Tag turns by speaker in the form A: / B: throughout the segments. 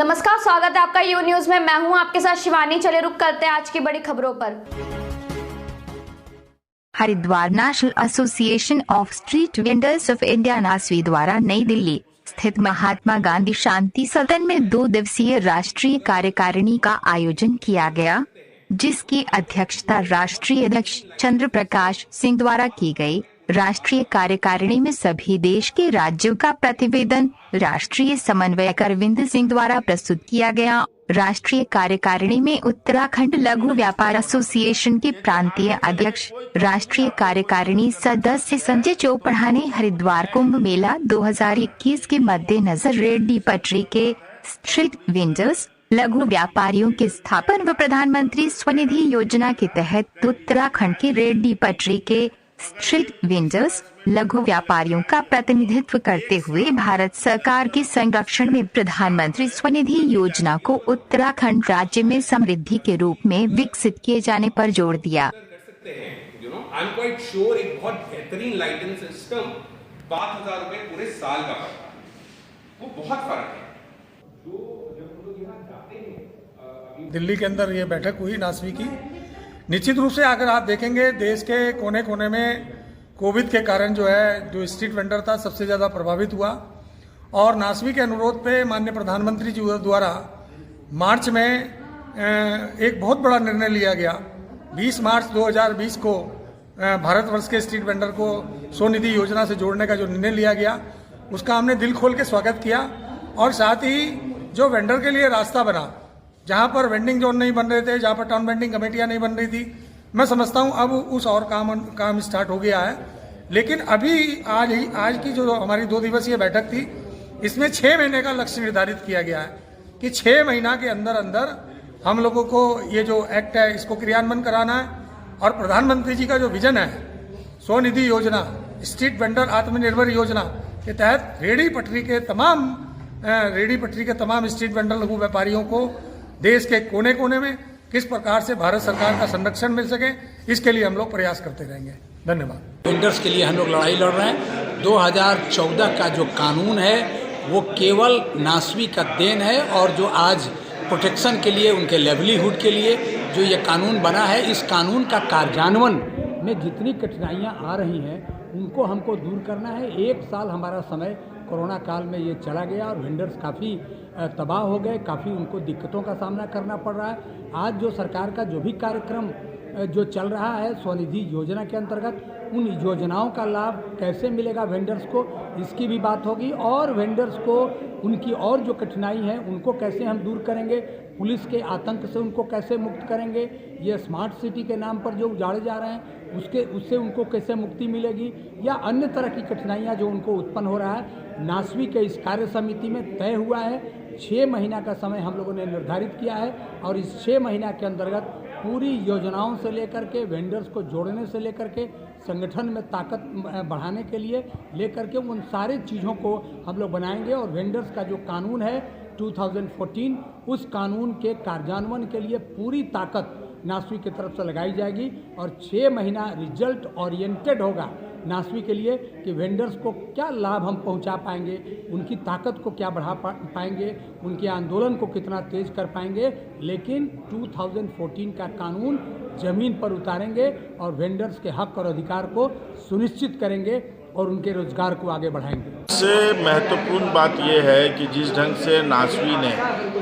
A: नमस्कार, स्वागत है आपका यू न्यूज में। मैं हूं आपके साथ शिवानी। चले रुक करते हैं आज की बड़ी खबरों पर।
B: Haridwar National Association of Street Vendors of India NASVI द्वारा नई दिल्ली स्थित महात्मा गांधी शांति सदन में 2 दिवसीय राष्ट्रीय कार्यकारिणी का आयोजन किया गया, जिसकी अध्यक्षता राष्ट्रीय अध्यक्ष चंद्र प्रकाश सिंह द्वारा की गई। राष्ट्रीय कार्यकारिणी में सभी देश के राज्यों का प्रतिवेदन राष्ट्रीय समन्वयक अरविंद सिंह द्वारा प्रस्तुत किया गया। राष्ट्रीय कार्यकारिणी में उत्तराखंड लघु व्यापार एसोसिएशन के प्रांतीय अध्यक्ष राष्ट्रीय कार्यकारिणी सदस्य संजय चोपड़ा ने हरिद्वार कुंभ मेला 2021 के मद्देनजर रेहड़ी पटरी के स्ट्रीट वेंडर्स लघु व्यापारियों के स्थापन व प्रधानमंत्री स्वनिधि योजना के तहत उत्तराखंड के रेहड़ी पटरी के स्ट्रीट वेंडर्स लघु व्यापारियों का प्रतिनिधित्व करते हुए भारत सरकार के संरक्षण में प्रधानमंत्री स्वनिधि योजना को उत्तराखंड राज्य में समृद्धि के रूप में विकसित किए जाने पर जोर दिया।
C: एक बहुत बेहतरीन लाइटिंग सिस्टम 5,000 रुपए पूरे साल का पड़ता है, वो बहुत फर्क है। जो जब लोग यहाँ जाते हैं,
D: दिल्ली के अंदर ये बैठक हुई नासवी की। निश्चित रूप से अगर आप देखेंगे देश के कोने कोने में कोविड के कारण जो स्ट्रीट वेंडर था सबसे ज़्यादा प्रभावित हुआ, और नासवी के अनुरोध पे माननीय प्रधानमंत्री जी द्वारा मार्च में एक बहुत बड़ा निर्णय लिया गया। 20 मार्च 2020 को भारतवर्ष के स्ट्रीट वेंडर को स्वनिधि योजना से जोड़ने का जो निर्णय लिया गया, उसका हमने दिल खोल के स्वागत किया। और साथ ही जो वेंडर के लिए रास्ता बना, जहाँ पर वेंडिंग जोन नहीं बन रहे थे, जहाँ पर टाउन वेंडिंग कमेटियाँ नहीं बन रही थी, मैं समझता हूँ अब उस और काम स्टार्ट हो गया है। लेकिन अभी आज की जो हमारी 2 दिवसीय बैठक थी, इसमें 6 महीने का लक्ष्य निर्धारित किया गया है कि 6 महीना के अंदर अंदर हम लोगों को ये जो एक्ट है इसको क्रियान्वयन कराना है। और प्रधानमंत्री जी का जो विजन है स्वनिधि योजना, स्ट्रीट वेंडर आत्मनिर्भर योजना के तहत रेहड़ी पटरी के तमाम स्ट्रीट वेंडर लघु व्यापारियों को देश के कोने कोने में किस प्रकार से भारत सरकार का संरक्षण मिल सके, इसके लिए हम लोग प्रयास करते रहेंगे। धन्यवाद।
E: वेंडर्स के लिए हम लोग लड़ाई लड़ रहे हैं। 2014 का जो कानून है वो केवल नासवी का देन है, और जो आज प्रोटेक्शन के लिए, उनके लेवलीहुड के लिए जो ये कानून बना है, इस कानून का कार्यान्वयन में जितनी कठिनाइयाँ आ रही हैं उनको हमको दूर करना है। 1 साल हमारा समय कोरोना काल में ये चला गया और वेंडर्स काफ़ी तबाह हो गए, काफ़ी उनको दिक्कतों का सामना करना पड़ रहा है। आज जो सरकार का जो भी कार्यक्रम जो चल रहा है स्वनिधि योजना के अंतर्गत, उन योजनाओं का लाभ कैसे मिलेगा वेंडर्स को, इसकी भी बात होगी। और वेंडर्स को उनकी और जो कठिनाई है उनको कैसे हम दूर करेंगे, पुलिस के आतंक से उनको कैसे मुक्त करेंगे, ये स्मार्ट सिटी के नाम पर जो उजाड़े जा रहे हैं उससे उनको कैसे मुक्ति मिलेगी, या अन्य तरह की कठिनाइयाँ जो उनको उत्पन्न हो रहा है। नासवी के इस कार्य समिति में तय हुआ है 6 महीना का समय हम लोगों ने निर्धारित किया है, और इस 6 महीना के अंतर्गत पूरी योजनाओं से लेकर के वेंडर्स को जोड़ने से लेकर के संगठन में ताकत बढ़ाने के लिए लेकर के उन सारी चीज़ों को हम लोग बनाएंगे। और वेंडर्स का जो कानून है 2014, उस कानून के कार्यान्वयन के लिए पूरी ताकत नासवी की तरफ से लगाई जाएगी, और 6 महीना रिजल्ट ओरिएंटेड होगा नासवी के लिए कि वेंडर्स को क्या लाभ हम पहुंचा पाएंगे, उनकी ताकत को क्या बढ़ा पाएंगे, उनके आंदोलन को कितना तेज कर पाएंगे। लेकिन 2014 का कानून ज़मीन पर उतारेंगे और वेंडर्स के हक और अधिकार को सुनिश्चित करेंगे और उनके रोजगार को आगे बढ़ाएंगे।
F: सबसे महत्वपूर्ण बात यह है कि जिस ढंग से नासवी ने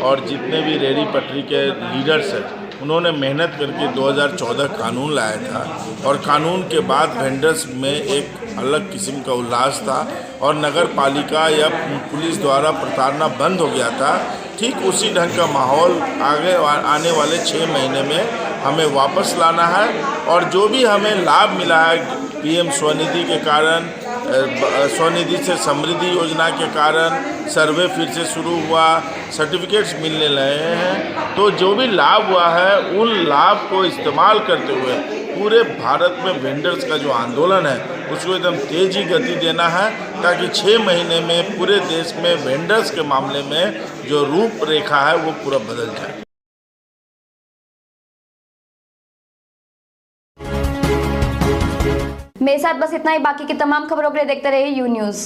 F: और जितने भी रेहड़ी पटरी के लीडर्स हैं, उन्होंने मेहनत करके 2014 कानून लाया था, और कानून के बाद वेंडर्स में एक अलग किस्म का उल्लास था, और नगर पालिका या पुलिस द्वारा प्रताड़ना बंद हो गया था। ठीक उसी ढंग का माहौल आने वाले 6 महीने में हमें वापस लाना है। और जो भी हमें लाभ मिला है पीएम स्वनिधि के कारण, स्वनिधि से समृद्धि योजना के कारण, सर्वे फिर से शुरू हुआ, सर्टिफिकेट्स मिलने लगे हैं, तो जो भी लाभ हुआ है उन लाभ को इस्तेमाल करते हुए पूरे भारत में वेंडर्स का जो आंदोलन है उसको एकदम तेजी गति देना है, ताकि 6 महीने में पूरे देश में वेंडर्स के मामले में जो रूपरेखा है वो पूरा बदल जाए।
A: मेरे साथ बस इतना ही। बाकी की तमाम खबरों के लिए देखते रहिए यू न्यूज।